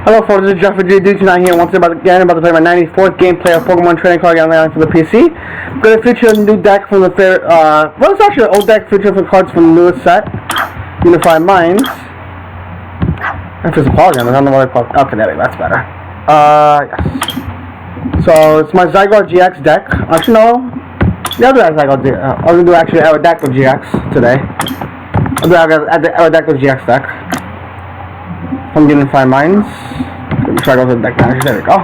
Hello folks, this is Jeffrey G. Tonight here once again about to play my 94th gameplay of Pokemon Trading Card Game for the PC. I'm going to feature a new deck from the well, it's actually an old deck featuring for cards from the newest set, Unified Minds. If it's a polygon, I don't know what I call it. Okay, there we go, that's better. Yes. So it's my Zygarde GX deck. Actually, no. Yeah, I'll do that Zygarde GX. I'm going to do actually Aerodactyl GX today. I'll do Aerodactyl GX deck. From Unified Minds. Let me try to go to the deck manager. There we go.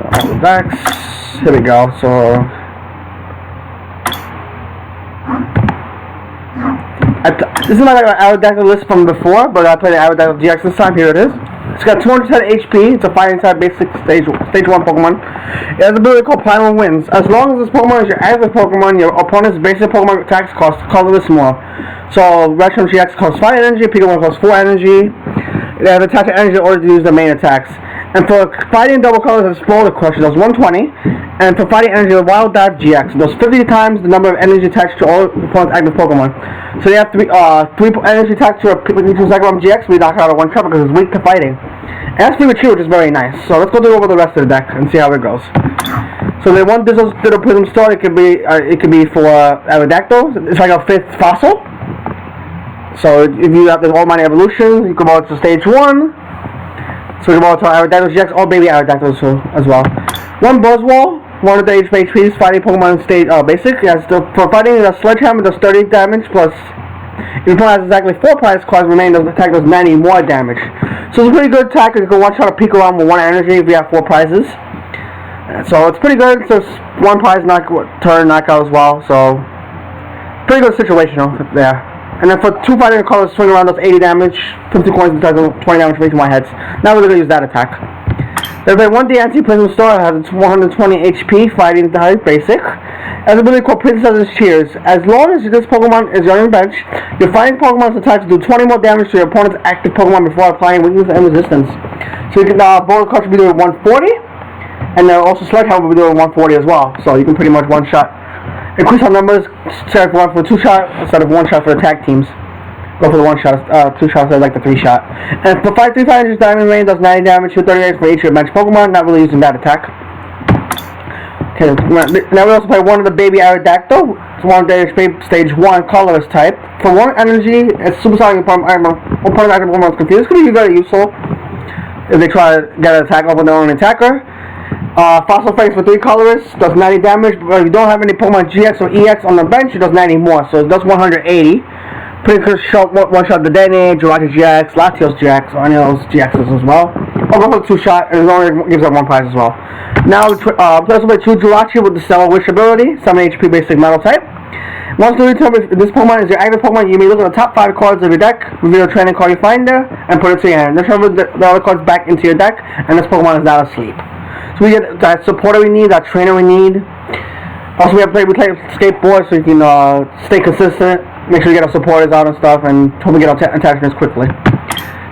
All the decks. Here we go. So this is my Aerodactyl list from before, but I played the Aerodactyl GX this time. Here it is. It's got 210 HP. It's a fighting type basic stage 1 Pokemon. It has an ability called Primal Winds. As long as this Pokemon is your active Pokemon, your opponent's basic Pokemon attacks cost colorless more. So Retron GX costs 5 energy, Pikachu costs 4 energy. They have attached energy in order to use their main attacks. And for fighting double colors, Exploder Crush, it does 120. And for fighting energy, Wild Dive GX, it does 50 times the number of energy attached to all opponent's active Pokemon. So they have three energy attached to a Pikachu Zygarde GX, we knock it out of one shot because it's weak to fighting. And that's pretty mature, which is very nice. So let's go over the rest of the deck and see how it goes. So they want this little Prism Star. It could be for Aerodactyl. It's like a 5th fossil. So if you have the All-Mighty Evolution, you can go to stage 1. So you can go to Aerodactyl GX or Baby Aerodactyl as well. 1 Buzzwole, 1 of the HP's fighting Pokemon stage basic. Yes, for fighting the Sledgehammer does 30 damage plus. If your opponent has exactly 4 prize cards remaining, the attack does 90 more damage. So it's a pretty good attack. You can one shot a Pikachu with 1 energy if you have 4 prizes. So it's pretty good. So it's 1 prize turn knockout as well. So pretty good situational there. And then for 2 fighting colors, swing around does 80 damage, 50 coins and 20 damage for each of my heads. Now we're going to use that attack. There's a 1D Anti-Prism Star, has 120 HP, fighting type basic. Has ability called Princess's Cheers. As long as this Pokemon is on your bench, your fighting Pokemon's attacks do 20 more damage to your opponent's active Pokemon before applying weakness and resistance. So you can, Boulder Crush will be doing 140, and then also Sledgehammer will be doing 140 as well. So you can pretty much one shot. Increase our numbers, start for 2 shot instead of 1 shot for the tag teams. Go for the 1 shot, 2 shots instead of like the 3 shot. And for 5 300 Diamond Rain does 90 damage, 238 for each of your bench Pokemon, not really using that attack. Okay, now we also play 1 of the Baby Aerodactyl. It's 1 of the stage 1 colorless type. For 1 energy, it's supersonic opponent active Pokemon is confused. This could be very useful if they try to get an attack over their own attacker. Fossil Fangs for 3 colors, does 90 damage, but if you don't have any Pokemon GX or EX on the bench, it does 90 more, so it does 180. Pretty good shot, one shot the Denny, Jirachi GX, Latios GX, or any of those GXs as well. I'll go for the 2 shot, and it only gives up 1 prize as well. Now, let's play 2 Jirachi with the Stellar Wish ability, 7 HP basic metal type. Once the return, if this Pokemon is your active Pokemon, you may look at the top 5 cards of your deck, reveal a training card you find there, and put it to your hand. Then transfer the other cards back into your deck, and this Pokemon is not asleep. So we get that supporter we need, that trainer we need. Also we play skateboard so you can stay consistent, make sure you get our supporters out and stuff, and hopefully get our attachments quickly.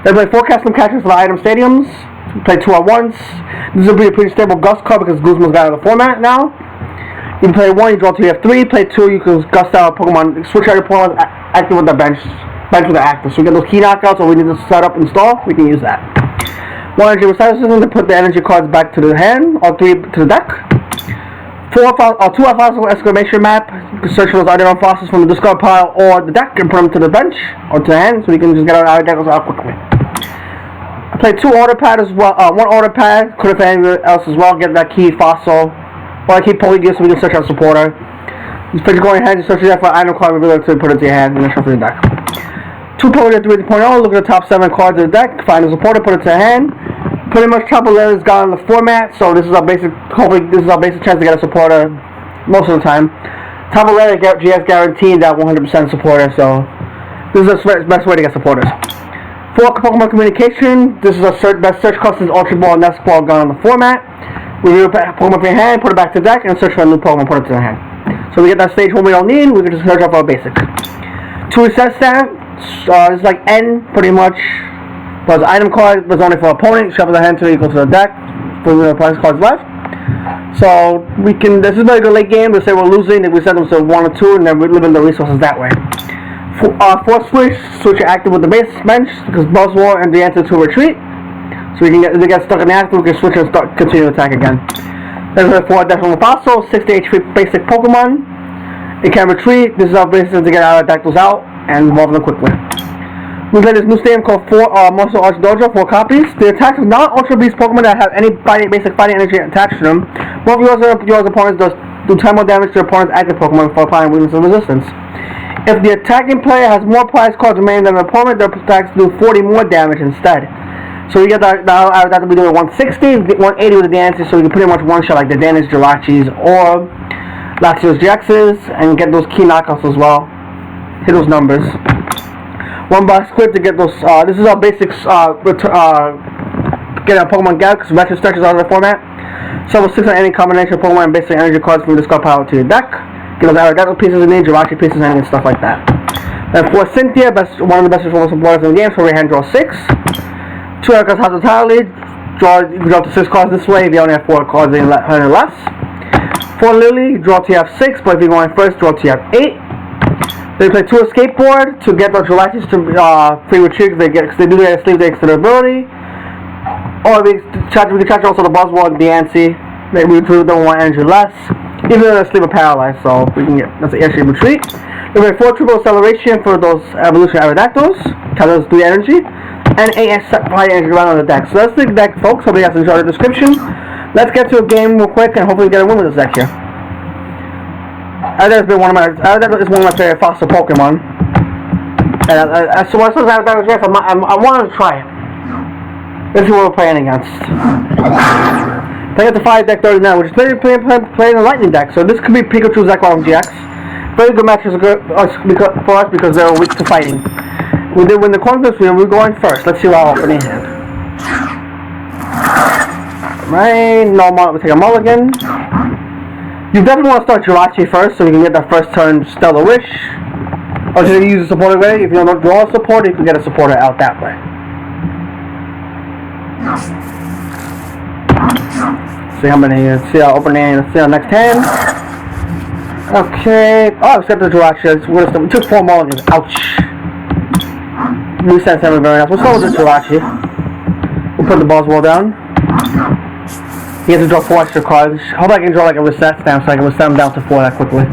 Then play 4 custom catchers for the item stadiums. We play 2 at once. This will be a pretty stable Gust card because Guzma's got out of the format now. You can play 1, you draw 2, you have 3. Play 2, you can Gust out Pokemon, switch out your Pokemon active with the bench with the active. So we get those key knockouts, or we need to set up and install, we can use that. 1 energy recycle system to put the energy cards back to the hand, or 3 to the deck. 2 fossil exclamation map. You can search for those item fossils from the discard pile or the deck and put them to the bench or to the hand, so we can just get our decks out quickly. I played 2 order pad as well. 1 order pad, could have anyone else as well. Get that key fossil, or I keep Polygear so we can search our supporter. Just put your going hand, just search it for item card, ability to put it to your hand, and then shuffle your deck. 2 Polygear 3.0. Look at the top 7 cards of the deck. Find the supporter, put it to your hand. Pretty much Tapu Lele is gone in the format, so this is our basic. Hopefully, this is our basic chance to get a supporter most of the time. Tapu Lele GX guaranteed that 100% supporter, so this is the best way to get supporters. 4 Pokemon Communication. This is our best search cost is Ultra Ball and Nest Ball gone in the format. Review Pokemon from your hand, put it back to the deck, and search for a new Pokemon, put it to the hand. So we get that stage 1 we don't need. We can just search up our basic. 2 reset stat. It's like N pretty much. Plus item card was only for opponent, shuffle the hand to equal to the deck, for the prize cards left. So we can, this is a very good late game, let's say we're losing, if we set them to 1 or 2, and then we're living the resources that way. Force switch active with the base bench because Buzzwole and the answer to retreat. So we can get stuck in the active, we can switch and continue to attack again. Then we have 4 Deathwing Fossil, 60 HP basic Pokemon. It can retreat. This is our basis to get Aerodactyls out and evolve them quickly. We play this new stadium called Martial Arts Dojo, 4 copies. The attacks of non-Ultra Beast Pokemon that have any basic fighting energy attached to them. Both your opponents do 10 more damage to your opponent's active Pokemon for applying weakness and resistance. If the attacking player has more prize cards remaining than the opponent, their attacks do 40 more damage instead. So we get that to be doing 160, 180 with the answer, so we can pretty much one shot like the Danish Jirachis or Latios GXs and get those key knockouts as well. Hit those numbers. 1 box squid to get those. This is our basics. Get our Pokemon Gap because retro stretches out of the format. Several 6 on any combination of Pokemon and basic energy cards from discard pile to your deck. Get those Aerodactyl pieces in there, Jirachi pieces and stuff like that. Then for Cynthia, one of the best performance supporters in the game, so we hand draw 6. 2 Erika's Hospitality, you can draw up to 6 cards this way if you only have 4 cards or less. For Lily, draw till you have 6, but if you're going first, draw till you have 8. Then you play 2 Skateboard to get the Jilachis to free retreat because they do get a sleeve to their ability. Or we can charge also the Buzzwole and the Diancie. Maybe we do don't want energy less. Even though they're sleeve of paralyzed, so we can get that's an airship retreat. Then we have 4 triple acceleration for those evolution Aerodactyls, count those 3 energy, and 8 high energy around on the deck. So that's the deck, folks. Hopefully you guys enjoyed the description. Let's get to a game real quick and hopefully get a win with this deck here. Aerodactyl is one of my favorite fossil Pokemon. And so I suppose Aerodactyl is I wanted to try it. Let's see what we're playing against. Playing at the 5 deck 39, which is playing a lightning deck, so this could be Pikachu, Zekrom, GX. Very good matches for us because they're weak to fighting. We did win the coin flip, we're going first. Let's see what our opening hand. Right, no, we take a mulligan. You definitely want to start Jirachi first so you can get that first turn Stellar Wish. Or should you use a supporter way? If you don't draw a supporter, you can get a supporter out that way. See how many, see our opening, see our next hand. Okay, oh, except the Jirachi, we took 4 mulligans, ouch. We sent 7 very nice. We'll start with the Jirachi. We'll put the Buzzwole down. He has to draw 4 extra cards. Hope I can draw like a reset stamp so I can reset them down to 4 that quickly.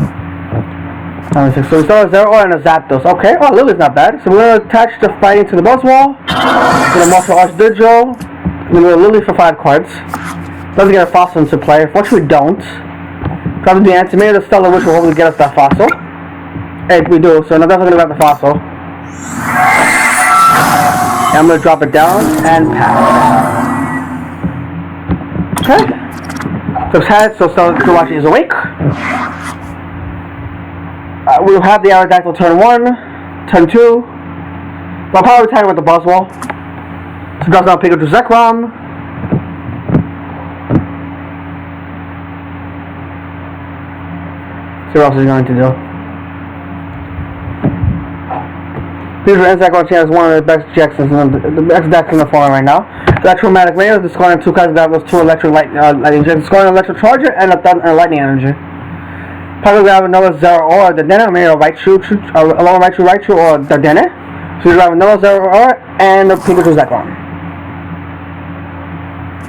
So we start with Zero and a Zapdos. Okay, oh, Lily's not bad. So we're going to attach the fighting to the Buzzwole. We're going to Martial Arts Dojo. We're going to Lily for 5 cards. Doesn't get a fossil into play. Unfortunately, we don't. Grab the answer. Maybe the Stellar Wish will hopefully get us that fossil. Hey, we do. So I'm definitely going to grab the fossil. And I'm going to drop it down and pass. Okay. So it's had, so Jirachi is awake. We'll have the Aerodactyl turn 1, turn 2. We'll probably attack with the Buzzwole. So drops down Pikachu Zekrom. See what else he's going to do. Pikachu and Zekrom is one of the best Jacksons in the best decks in the form right now. Electromagnetic Layer, discarding 2 cards that was 2 electric lightning, discarding an electric charger and a lightning energy. Probably grab another Zero or the Dene, maybe a Raichu, along Raichu or the Dene. So you grab another Zero or and a Pikachu Zekrom.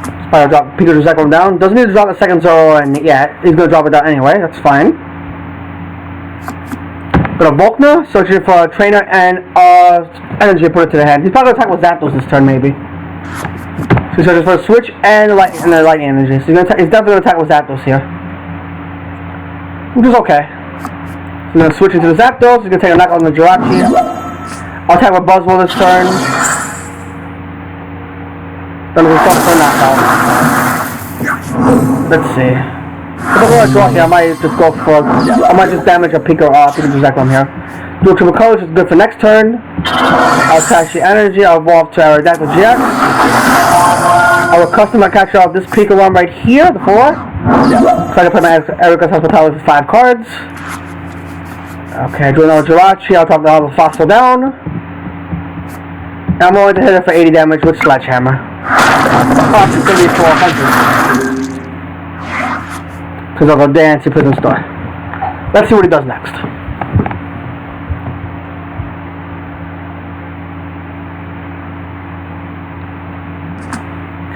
Just probably drop Pikachu Zekrom down. Doesn't need to drop a second Zero and yeah, he's gonna drop it down anyway, that's fine. Got a Volkner, searching for a trainer and energy, put it to the hand. He's probably gonna attack with Zapdos this turn maybe. So he searches for a switch and a lightning energy. So he's definitely gonna attack with Zapdos here. Which is okay. So he's gonna switch into the Zapdos, he's gonna take a knockout on the Jirachi. I'll attack with Buzzwole this turn. Then we'll start for a knockout. Let's see. If I go with Jirachi, I might just go for I might just damage a Pikachu Zekrom here. Do a triple color, which is good for next turn. I'll attach the energy, I'll evolve to Aerodactyl GX. I will custom my capture of this Pikachu right here, the 4. So I can put my Erika's Hospitality for 5 cards. Okay, do another Jirachi, I'll drop the fossil down. And I'm going to hit it for 80 damage with Sledgehammer. Cost is going to be 400. Because I'll go dance and put in store. Let's see what he does next.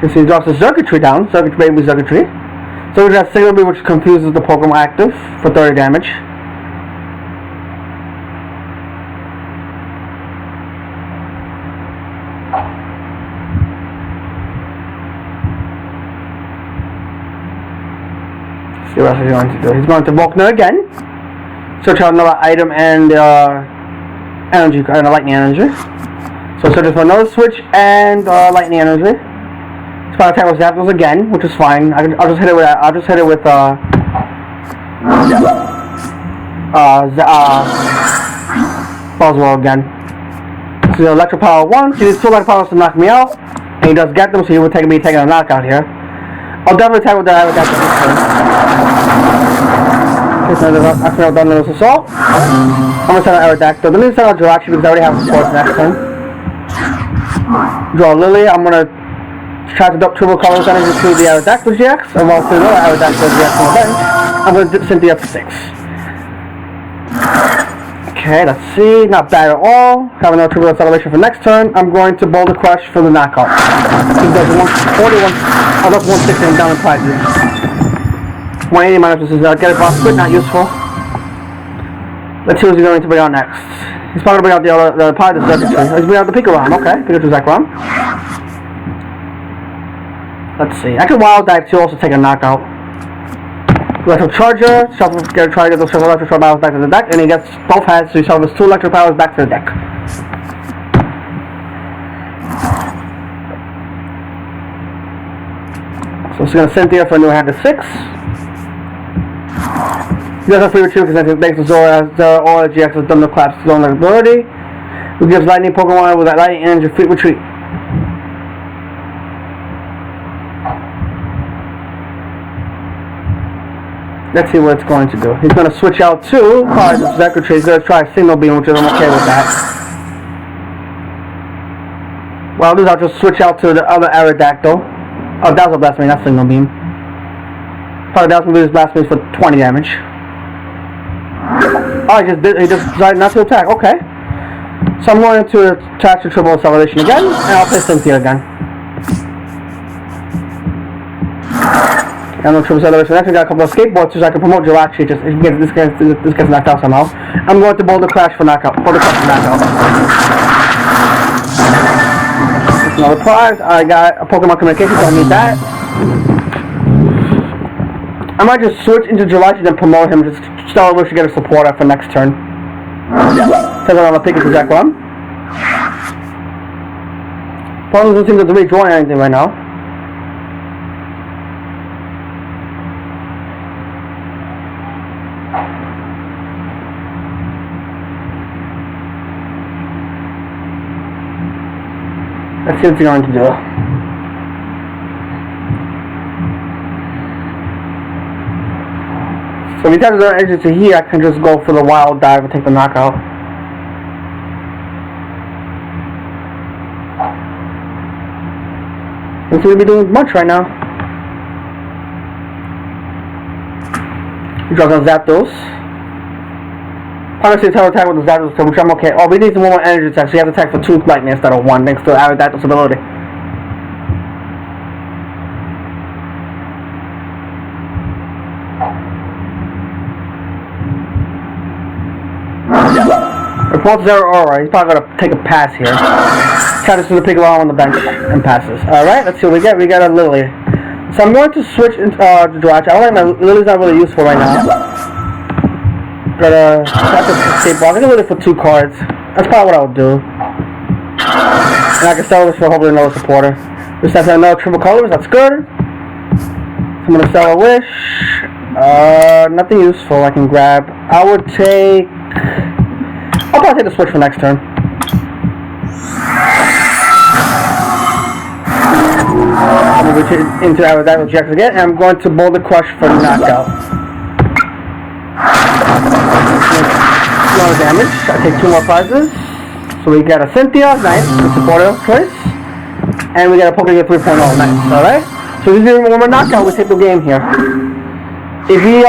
You see, he drops the circuitry down. Baby circuitry. So we have Signal Beam, which confuses the Pokemon active for 30 damage. Let's see what else he's going to do. He's going to Volkner again. Search out another item and energy, and lightning energy. So search for another switch and lightning energy. Spot attack with Zapdos again, which is fine. I'll just hit it with Boswell again. So the electric power 1, so he needs 2 electric powers to knock me out. And he does get them, so he would be taking a knockout here. I'll definitely attack with that after I've done this assault. I'm gonna send out Aerodactyl. Let me send out Jirachi because I already have supports next turn. Draw Lily. I'm gonna try to dump Triple Colors energy to the Aerodactyl GX, and while to another Aerodactyl GX on the bench, I'm going to Cynthia up to 6. Okay, let's see. Not bad at all. Have another Triple Acceleration for next turn. I'm going to Boulder Crush for the knockout. He does 141. I left 160 and down in prizes. 180 minus this is get it boss, but not useful. Let's see what he's going to bring out next. He's probably going to bring out the part of the circuitry. He's bringing out the Pikarom. Okay, Pikachu's Zekrom. Let's see. I can Wild Dive to also take a knockout. Electric Charger. Shuffle, try to get those electric powers back to the deck, and he gets both heads, so he shuffles 2 electric powers back to the deck. So he's going to Cynthia for a new hand to 6. He does have free retreat because thanks to Zora, all the GX has done the collapse zone ability. Who gives lightning Pokemon with that lightning energy free retreat. Let's see what it's going to do. He's going to switch out 2 cards of Secretary. He's going to try Signal Beam, which I'm okay with that. Well, I'll do is I'll just switch out to the other Aerodactyl. Oh, Dazzle Blast Me, not Signal Beam. Probably Dazzle Beam Blast Me for 20 damage. Oh, he just decided not to attack. Okay. So I'm going to attach the Triple Acceleration again, and I'll play Cynthia again. And the Triple Acceleration. Next, I got a couple of skateboards so I can promote Jirachi. This gets knocked out somehow. I'm going to Boulder Crash for knockout. Boulder Crash for knockout. Another prize. I got a Pokemon Communication, so I need that. I might just switch into Jirachi and promote him. Just Stellar Wish to get a supporter for next turn. Take on the Pikachu Zekrom. Probably doesn't seem to be drawing anything right now. Let's see what he's going to do. So if he has the energy to here, I can just go for the Wild Dive and take the knockout. Doesn't seem to be doing much right now. He draws on Zapdos. Honestly, it's hard to attack with the Zapdos, which I'm okay. Oh, we need some more energy attack, so you have to attack for 2 lightning instead of 1, thanks to Aerodactyl's ability. Reports Zeraora. He's probably gonna take a pass here. Try to see the Pikachu on the bench and passes. Alright, let's see what we get. We got a Lily. So I'm going to switch into Jirachi. I don't like my Lily's not really useful right now. Gotta escape block. I can Lily for 2 cards. That's probably what I would do. And I can sell this for hopefully another supporter. This has another Triple Colors. That's good. So I'm gonna sell a Wish. Nothing useful I can grab. I would take. I'll probably take the switch for next turn. I'm going to reach into Aerodactyl GX again, and I'm going to Boulder Crush for the knockout. No damage. I take 2 more prizes. So we got a Cynthia, nice, the supporter choice. And we got a Pokemon 3.0, nice, alright? So if he's doing one more knockout, we take the game here. If he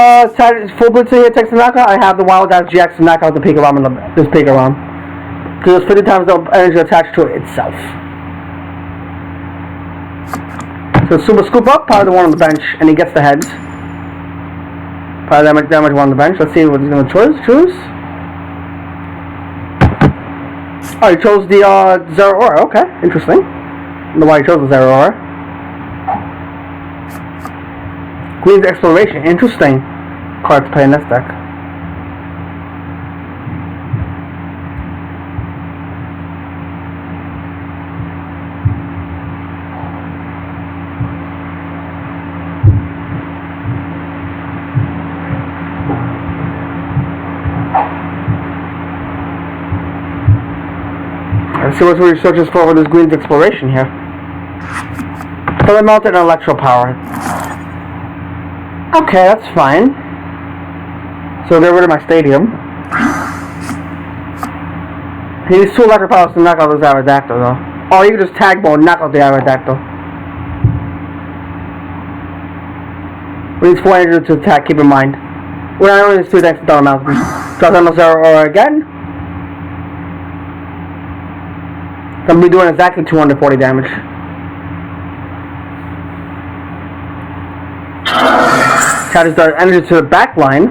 full blitz here takes the knockout, I have the Wild Dive GX to knock out the Pikarom and this Pikarom. Because it's 50 times the energy attached to it itself. So Super Scoop Up, power the one on the bench, and he gets the heads. Power damage one on the bench. Let's see what he's going to choose. Oh, he chose the Zeraora. Okay, interesting. I don't know why he chose the Zeraora. Queen's Exploration. Interesting card to play in this deck. Let's see what he searches for with his Queen's Exploration here. Color Melted and Electro Power. Okay, that's fine. So get rid of my Stadium. He needs 2 Electro Powers to knock out this Aerodactyl though. Or you can just Tag Ball and knock out the Aerodactyl. We need 4 energy to attack, keep in mind. Well, I only need 2 thanks to Dollar Mountain. Draw down the Zeraora again. I'm going to be doing exactly 240 damage. Catches the energy to the back line.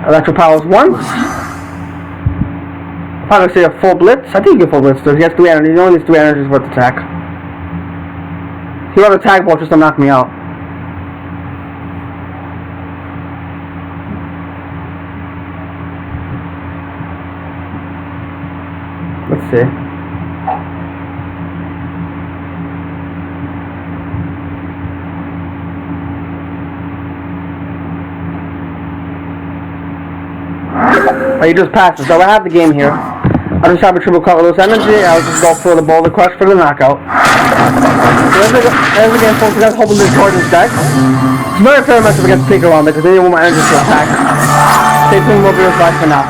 Electro Powers once. Probably say a full blitz. I think you get full blitz though. He has 3 energy. He only needs 3 energies worth of attack. He'll have a tag ball just to knock me out. Let's see. Oh, he just passes. So I have the game here. I'll just have a triple colorless energy. I'll just go for the Boulder Crush for the knockout. So there's the game, folks. You guys hoping to enjoy this deck. It's very fair matchup against Pikarom because they didn't want my energy to attack. Stay tuned, we'll be right back for now.